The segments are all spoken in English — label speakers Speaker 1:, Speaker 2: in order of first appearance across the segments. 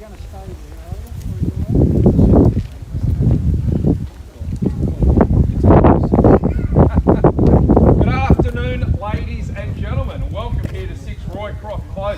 Speaker 1: going to stay there, are you?
Speaker 2: Good afternoon, ladies and gentlemen, and welcome here to 6 Roycroft Close.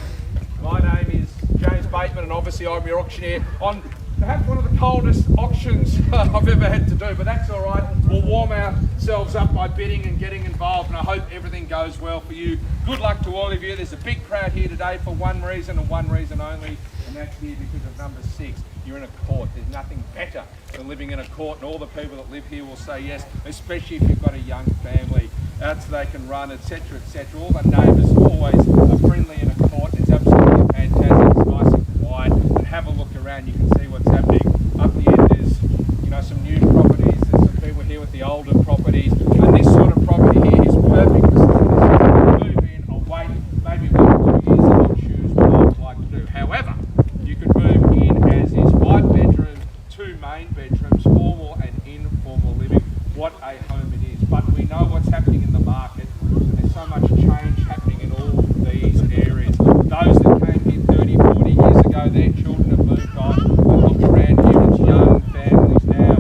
Speaker 2: My name is James Bateman, and obviously I'm your auctioneer on perhaps one of the coldest auctions I've ever had to do, but that's all right. We'll warm ourselves up by bidding and getting involved, and I hope everything goes well for you. Good luck to all of you. There's a big crowd here today for one reason and one reason only, and that's here because of number 6. You're in a court. There's nothing better than living in a court, and all the people that live here will say yes, especially if you've got a young family out so they can run, etc., etc. All the neighbours always are friendly in a court. It's absolutely fantastic. It's nice and quiet, and have a look around. You can see what's happening. Up the end there's, some new properties. There's some people here with the older properties, and this sort of property here is perfect for somebody to move in or wait maybe 1 or 2 years and not choose what I would like to do. However, you could move in as is 5 bedrooms, 2 main bedrooms, formal and informal living. What a home it is. But we know what's happening in the market. There's so much change happening in all these areas. Those that came here 30, 40 years ago, their children have moved on. They look around here, it's young families now.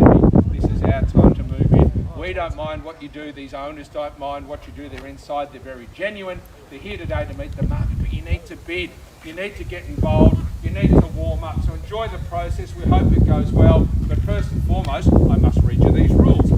Speaker 2: Maybe this is our time to move in. We don't mind what you do. These owners don't mind what you do. They're inside. They're very genuine. They're here today to meet the market, but you need to bid. You need to get involved. You need to warm up. So enjoy the process. We hope it goes well. But first and foremost, I must read you these rules.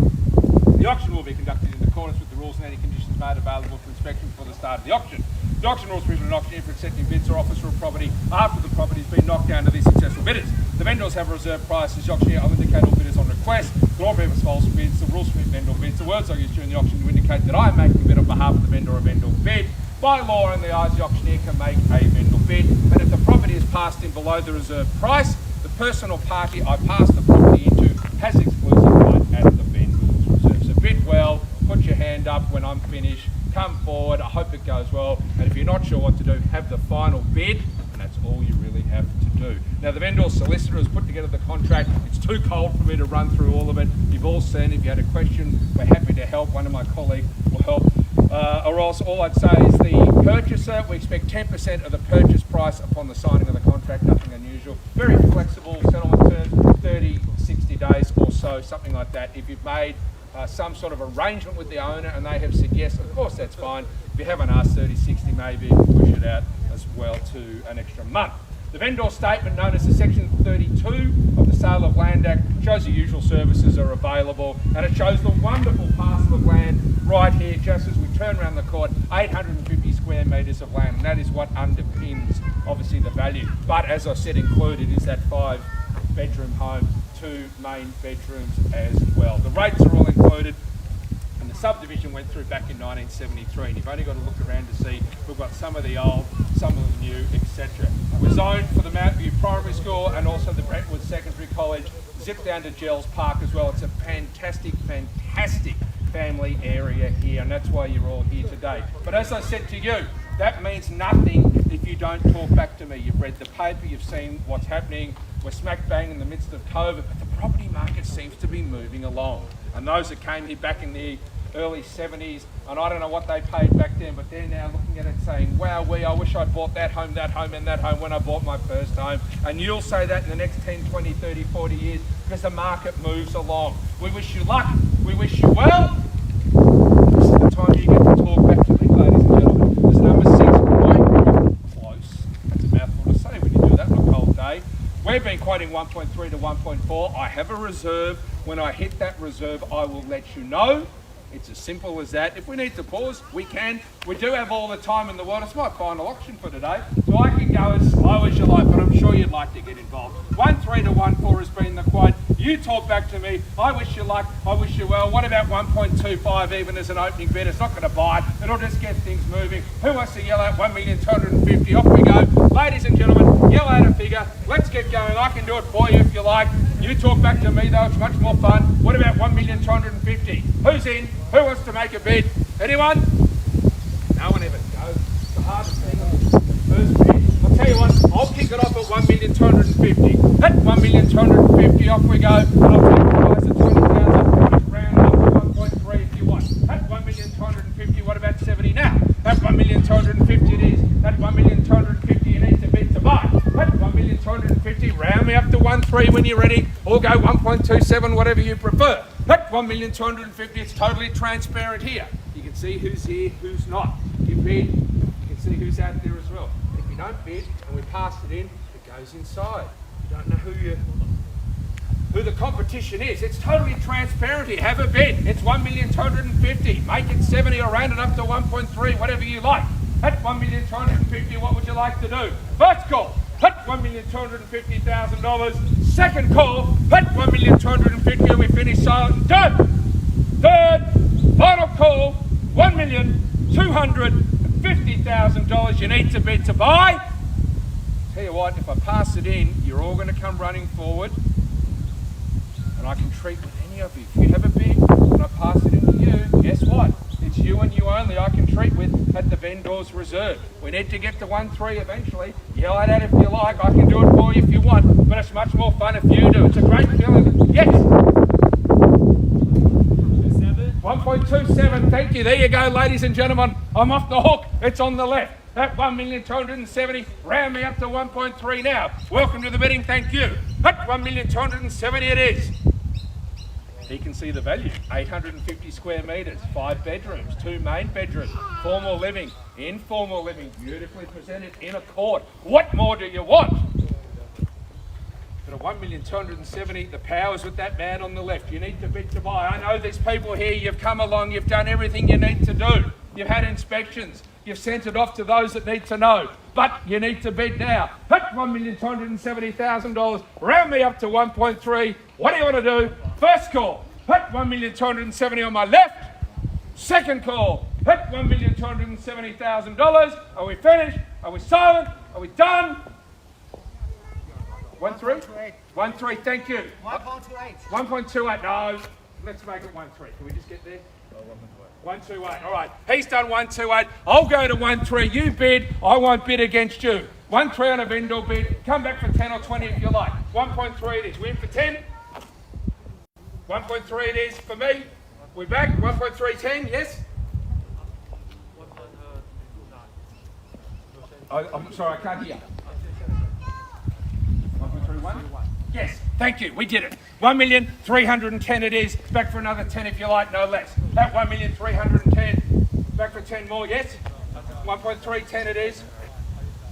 Speaker 2: The auction will be conducted in accordance with the rules and any conditions made available for inspection before the start of the auction. The auction rules prohibit an auctioneer for accepting bids or offers for a property after the property has been knocked down to the successful bidders. The vendors have a reserve price. The auctioneer will indicate all bidders on request. The law prohibits false bids. The rules permit vendor bids. The words I use during the auction to indicate that I am making a bid on behalf of the vendor or vendor bid. By law and the eyes, the auctioneer can make a vendor bid, and if the property is passed in below the reserve price, the person or party I pass the property into has exclusive right at the vendor's reserve. So bid well, put your hand up when I'm finished, come forward, I hope it goes well, and if you're not sure what to do, have the final bid, and that's all you really have to do. Now the vendor's solicitor has put together the contract. It's too cold for me to run through all of it. You've all seen. If you had a question, we're happy to help. One of my colleagues will help. Or else all I'd say is the purchaser, we expect 10% of the purchase price upon the signing of the contract, nothing unusual. Very flexible settlement terms, 30, 60 days or so, something like that. If you've made some sort of arrangement with the owner and they have said yes, of course that's fine. If you haven't asked 30, 60, maybe push it out as well to an extra month. The vendor statement, known as the Section 32 of the Sale of Land Act, shows the usual services are available, and it shows the wonderful parcel of land right here, just as we turn around the court, 850 square metres of land, and that is what underpins, obviously, the value. But as I said, included is that 5-bedroom home, 2 main bedrooms as well. The rates are all included. And the subdivision went through back in 1973, and you've only got to look around to see we've got some of the old, some of the new, etc. We're zoned for the Mount View Primary School and also the Brentwood Secondary College, zip down to Jellis Park as well. It's a fantastic, fantastic family area here, and that's why you're all here today. But as I said to you, that means nothing if you don't talk back to me. You've read the paper, you've seen what's happening. We're smack bang in the midst of COVID, but the property market seems to be moving along. And those that came here back in the early 70s, and I don't know what they paid back then, but they're now looking at it saying, wow, I wish I'd bought that home, and that home when I bought my first home. And you'll say that in the next 10, 20, 30, 40 years, because the market moves along. We wish you luck. We wish you well. This is the time you get to talk back to me, ladies and gentlemen. There's number 6, quite close. That's a mouthful to say when you do that on a cold day. We've been quoting 1.3 to 1.4. I have a reserve. When I hit that reserve, I will let you know. It's as simple as that. If we need to pause, we can. We do have all the time in the world. It's my final auction for today, so I can go as slow as you like, but I'm sure you'd like to get involved. 1.3 to 1.4 has been the quote. You talk back to me. I wish you luck. I wish you well. What about 1.25 even as an opening bid? It's not going to buy. It'll just get things moving. Who wants to yell out 1,250,000? Off we go. Ladies and gentlemen, yell out a figure. Let's get going. I can do it for you if you like. You talk back to me though. It's much more fun. What about 1,250,000? Who's in? Who wants to make a bid? Anyone? No one ever goes. It's the hardest thing on the first bid. I'll tell you what, I'll kick it off at 1,250,000. At 1,250,000, off we go. And I'll take the price at 20,000. Round up to 1.3 if you want. At 1,250,000, what about 70 now? At 1,250,000 it is. At 1,250,000 you need to bid to buy. At 1,250,000 round me up to 1.3 when you're ready, or go 1.27, whatever you prefer. At 1,250,000, it's totally transparent here. You can see who's here, who's not. You bid, you can see who's out there as well. If you don't bid and we pass it in, it goes inside. You don't know who the competition is. It's totally transparent here. Have a bid. It's 1,250,000. Make it 70 or round it up to 1.3, whatever you like. At 1,250,000, what would you like to do? First call, at $1,250,000. Second call, at 1,250,000, we finish silent and done. Third, final call, $1,250,000. You need to bid to buy. Tell you what, if I pass it in, you're all going to come running forward, and I can treat with any of you. If you have a bid and I pass it in to you, guess what? It's you and you only I can treat with at the vendor's reserve. We need to get to 1.3 eventually. Yell at it if you like. I can do it for you if you want, but it's much more fun if you do. It's a great feeling. Yes. 1.27. Thank you. There you go, ladies and gentlemen. I'm off the hook. It's on the left. At 1,270,000, round me up to 1.3 now. Welcome to the bidding, thank you. At 1,270,000 it is. You can see the value, 850 square metres, 5 bedrooms, 2 main bedrooms, formal living, informal living, beautifully presented in a court. What more do you want? But at 1,270,000, the power's with that man on the left. You need to bid to buy. I know there's people here, you've come along, you've done everything you need to do. You've had inspections. You've sent it off to those that need to know. But you need to bid now. At $1,270,000, round me up to 1.3. What do you want to do? First call, at 1,270,000 on my left. Second call, at $1,270,000. Are we finished? Are we silent? Are we done? 1.3? 1.3, thank you.
Speaker 1: 1.28.
Speaker 2: 1.28, no. Let's make it 1.3. Can we just get there? 128. All right. He's done 128. I'll go to 13. You bid. I won't bid against you. 13 on a vendor bid. Come back for 10 or 20 if you like. 1.3 it is. We're in for 10. 1.3 it is for me. We're back. 1.310. Yes. I'm sorry. I can't hear. 1.31. Yes, thank you, we did it. 1,310,000 it is. Back for another 10 if you like, no less. At 1,310,000. Back for 10 more, yes? 1.310 it is.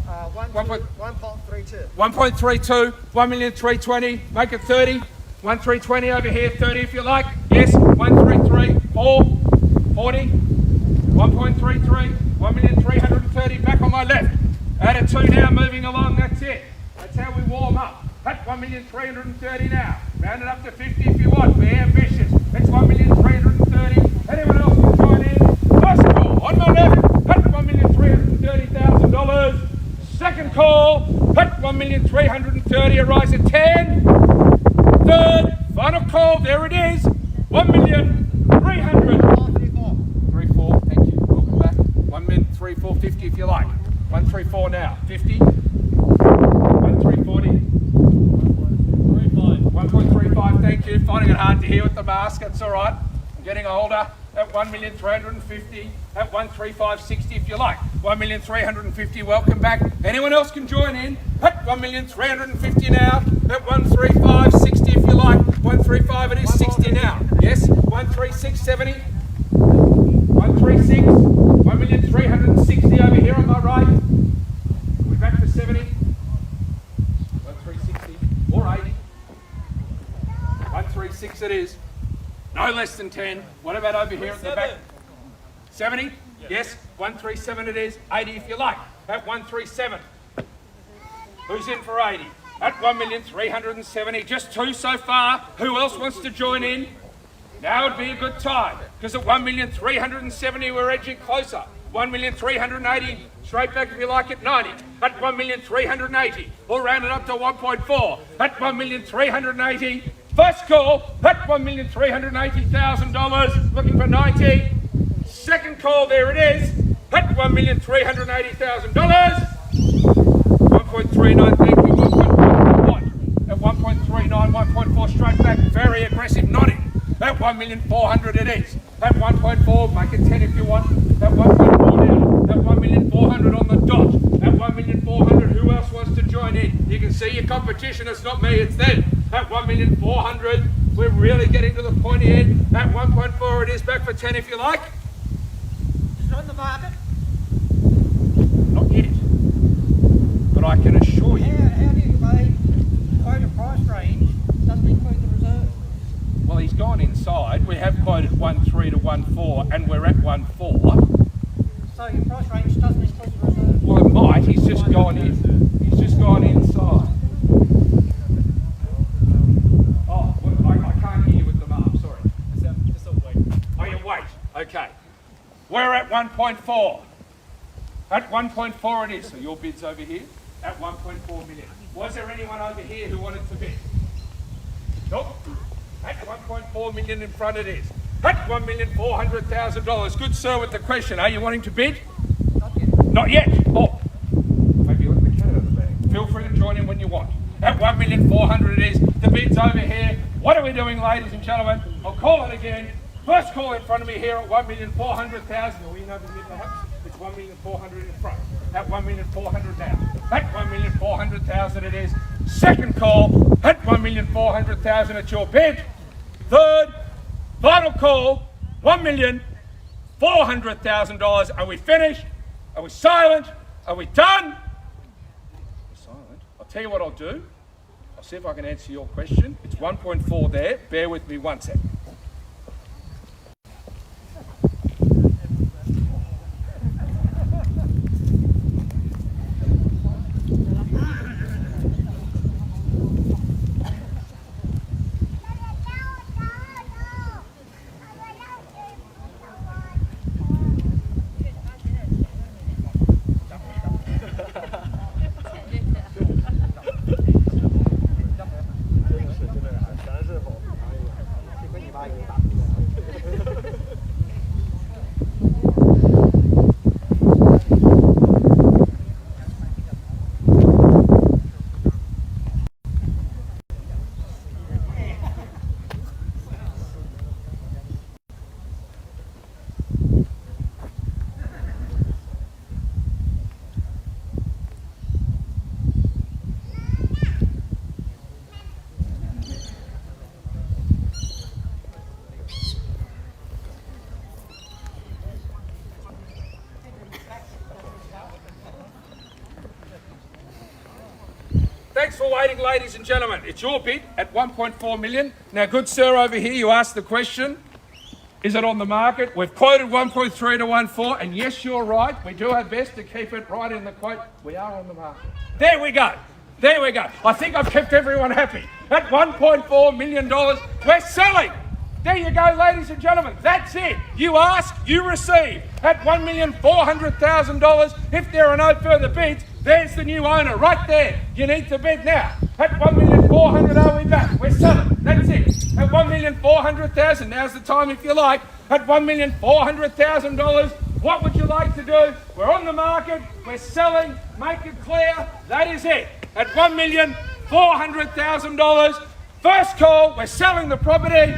Speaker 1: 1.32.
Speaker 2: 1.32, 1,320,000. Make it 30. 1,320 over here, 30 if you like. Yes, 133, 4, 40. 1.33, 1,330,000. Back on my left. Add a 2 now, moving along, that's it. That's how we warm up. At 1,330,000 now. Round it up to 50 if you want. We're ambitious. It's 1,330,000. Anyone else can join in? First call on my left. At $1,330,000. Second call. At 1,330,000. A rise at 10. Third. Final call. There it is. 1,300,000. 34. Thank you. Welcome back. 1,340,000 if you like. 134 now. 50. 1,340. 1.35, thank you. Finding it hard to hear with the mask, that's all right. I'm getting older. At 1,350,000, at 135,60 if you like. 1,350,000, welcome back. Anyone else can join in. At 1,350,000 now. At 135,60 if you like. 135, it is 60 now. Yes, 136,70. 136, 1,360,000 over here on my right. We're back to 70. 1,360 or 80. 136 it is. No less than 10. What about over here at the back? 70? Yes. 137 it is. 80 if you like. At 137. Who's in for 80? At 1,370,000. Just 2 so far. Who else wants to join in? Now would be a good time. Because at 1,370,000 we're edging closer. 1,380,000. Straight back if you like at 90. At 1,380,000. We'll round it up to 1.4. At 1,380,000. First call at $1,380,000. Looking for 90. Second call, there it is. At $1,380,000. 1.39, thank you. 1.41. At 1.39, 1.4 straight back. Very aggressive, nodding. At 1,400,000 it is. At 1.4, make it 10 if you want. At 1.4 now. At 1,400,000 on the dot. At 1,400,000, who else wants to join in? You can see your competition, it's not me, it's them. At 1,400,000, we're really getting to the pointy end. At 1.4 it is, back for 10 if you like.
Speaker 1: Is it on the market?
Speaker 2: Not yet. But I can assure you.
Speaker 1: How do you weigh quote a price range doesn't include the reserve?
Speaker 2: Well, he's gone inside. We have quoted 1.3 to 1.4 and we're at 1.4.
Speaker 1: So your price range doesn't include the reserve?
Speaker 2: Well, it might. He's just gone in. He's just gone inside. Oh, well, I can't hear you with the mark, sorry.
Speaker 3: Just a wait.
Speaker 2: Oh, you wait. Okay. We're at 1.4. At 1.4 it is. So your bid's over here at 1.4 million. Was there anyone over here who wanted to bid? Nope. At 1.4 million in front it is. At $1,400,000. Good sir with the question. Are you wanting to bid?
Speaker 1: Not yet.
Speaker 2: Not yet. Oh, maybe you let the cat out of the bag. Feel free to join in when you want. At 1,400,000 it is. The bid's over here. What are we doing, ladies and gentlemen? I'll call it again. First call in front of me here at 1,400,000. Are we in over here perhaps? It's 1,400,000 in front. At 1,400,000 now. At 1,400,000 it is. Second call at 1,400,000 at your bid. Third, final call, $1,400,000. Are we finished? Are we silent? Are we done? We're silent. I'll tell you what I'll do. I'll see if I can answer your question. It's 1.4 there. Bear with me 1 second. Thanks for waiting, ladies and gentlemen. It's your bid at 1.4 million. Now, good sir over here, you asked the question, is it on the market? We've quoted 1.3 to 1.4, and yes, you're right. We do our best to keep it right in the quote. We are on the market. There we go. There we go. I think I've kept everyone happy. At $1.4 million, we're selling. There you go, ladies and gentlemen. That's it. You ask, you receive. At $1,400,000, if there are no further bids, there's the new owner right there. You need to bid now. At $1,400,000, are we back? We're selling. That's it. At $1,400,000, now's the time if you like. At $1,400,000, what would you like to do? We're on the market. We're selling. Make it clear. That is it. At $1,400,000, first call. We're selling the property.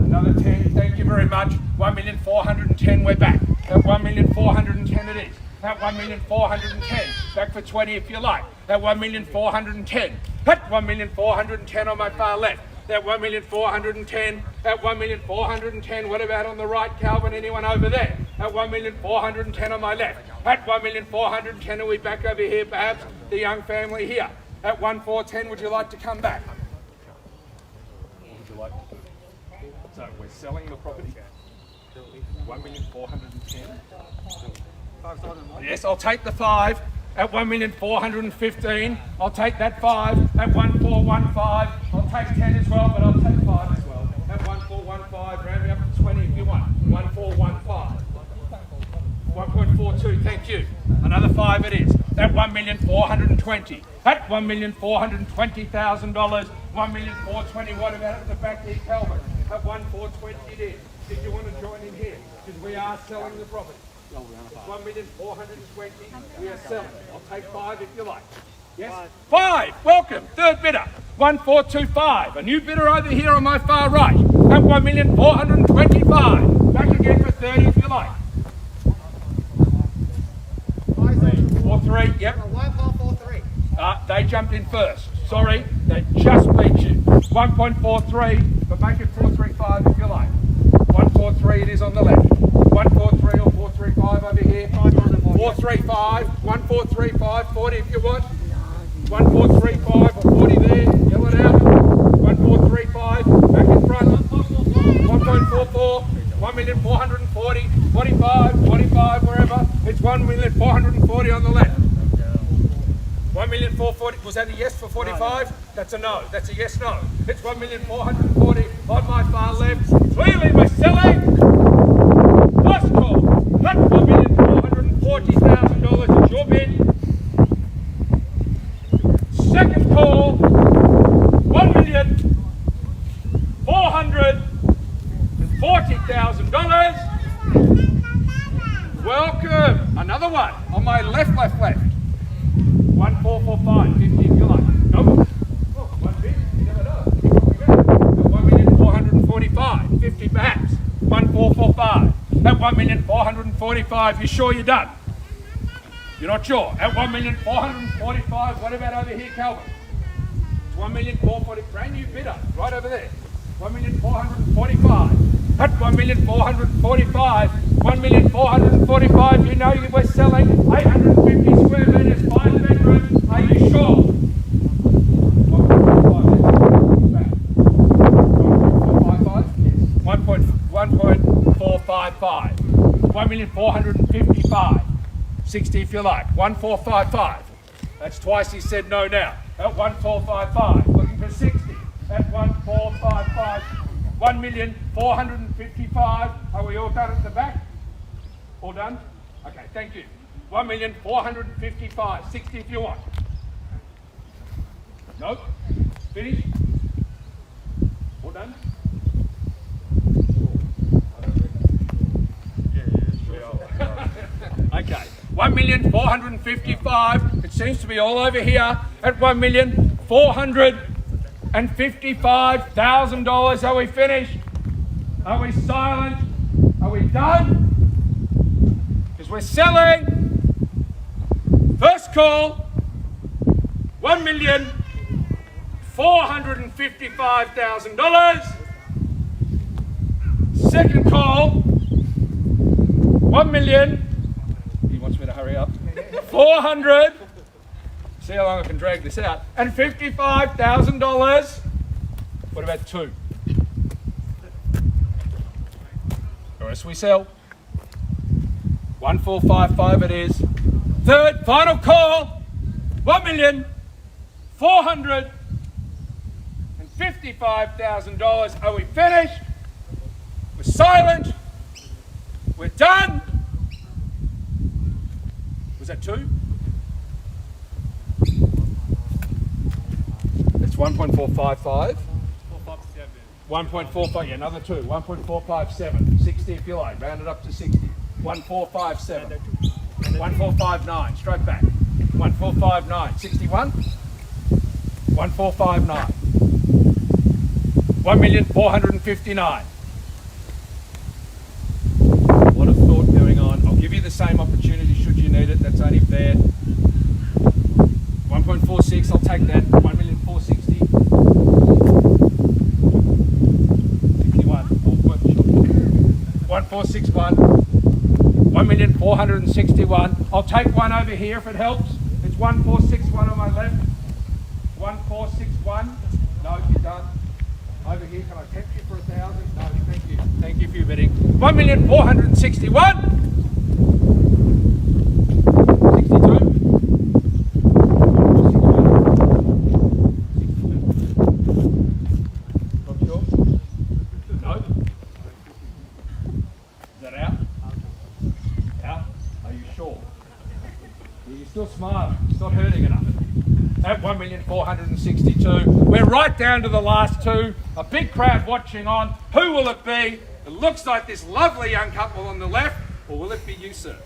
Speaker 2: Another 10. Thank you very much. 1,410,000. We're back. At 1,410,000 it is. At 1,410,000. Back for 20 if you like. At 1,410,000. At 1,410,000 on my far left. At 1,410,000. At 1,410,000. What about on the right, Calvin? Anyone over there? At 1,410,000 on my left. At 1,410,000. Are we back over here perhaps? The young family here. At 1,410,000. Would you like to come back? What would you like to do? So we're selling the property. 1,410,000. Yes, I'll take the 5 at 1,415,000. I'll take that 5 at 1,415. I'll take 10 as well, but I'll take 5 as well. At 1,415, round me up to 20 if you want. 1,415. 1.42, thank you. Another 5 it is. At 1,420,000. At $1,420,000. 1,420,000. What about at the back here, Calvin? At 1,420,000 it is. Did you want to join in here? Because we are selling the property. It's 1,420,000. We are selling. I'll take 5 if you like. Yes? 5. Welcome. Third bidder. 1,425. A new bidder over here on my far right. At 1,425,000. Back again for 30 if you like. 4,3. 4-3, yep.
Speaker 1: 1443.
Speaker 2: They jumped in first. Sorry, they just beat you. 1.43, but make it 435 if you like. 143 it is on the left. 143 or 435 over here. 435, 1435, 40 if you want. 1435 or 40 there, yell it out. 1435, back in front. 1.44, 1,440,000, 45, 45, wherever. It's 1,440,000 on the left. 1,440,000, was that a yes for 45? That's a no, that's a yes, no. It's 1,440,000 on my far left. Clearly we're selling. First call, that's $1,440,000, it's your bid. Second call, $1,440,000. Welcome. Another one on my left. 1,445, 50 if you like. Nope. Oh, one bid, you never know. 1,445, 50 perhaps. 1,445. At 1,445, you sure you're done? You're not sure? At 1,445, what about over here, Calvin? It's 1,440,000, brand new bidder, right over there. 1,445. At 1,445, 1,445, you know you were selling 850 square metres, 5 bedrooms. Are you sure? 1.455. 1,455. 60 if you like. 1,455. That's twice he said no now. At 1,455. Looking for 60. At 1,455. 1,455,000. Are we all done at the back? All done? Okay, thank you. 1,455,000. 60 if you want. Nope. Finish? All done? Okay. 1,455,000. It seems to be all over here at $1,455,000. Are we finished? Are we silent? Are we done? Because we're selling. First call, $1,455,000. Second call, 1 million. He wants me to hurry up. 400. See how long I can drag this out. And $55,000. What about 2? The rest we sell. 1,455 it is. Third, final call. $1,455,000. Are we finished? We're silent. We're done. Was that 2? It's 1.455. 1.45, yeah, another 2. 1.457. 60 if you like. Round it up to 60. 1.457. 1.459. Straight back. 1.459. 61. 1.459. 1,459,000. Lot of thought going on. I'll give you the same opportunity should you need it. That's only fair. 1.46. I'll take that. 1,460,000. 61. 1,461. 1,461,000. I'll take one over here if it helps. It's 1,461 on my left. 1,461. No, you're done. Over here, can I tempt you for 1,000? No, thank you. Thank you for your bidding. 1,461,000. 62. Not sure? No? Is that out? Out? Are you sure? You're still smiling. It's not hurting enough. At 1,462,000. We're right down to the last 2. A big crowd watching on. Who will it be? It looks like this lovely young couple on the left, or will it be you, sir?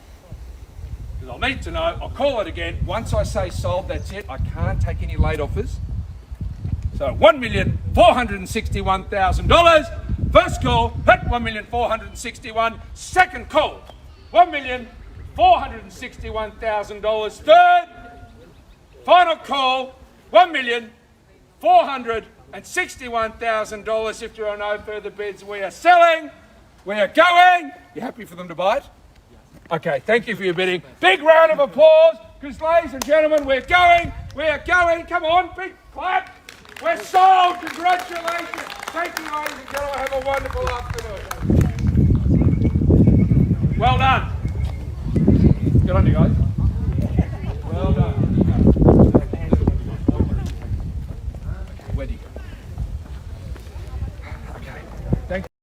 Speaker 2: Because I'll need to know. I'll call it again. Once I say sold, that's it. I can't take any late offers. So $1,461,000. First call at 1,461,000. Second call, $461,000. Third, final call, $1,461,000. If there are no further bids, we are selling. We are going. You happy for them to buy it? Okay, thank you for your bidding. Big round of applause, because ladies and gentlemen, we're going. We are going. Come on, big clap. We're sold. Congratulations. Thank you, ladies and gentlemen. Have a wonderful afternoon. Well done. Good on you guys. Well done. Where do you go? Okay. Thank you.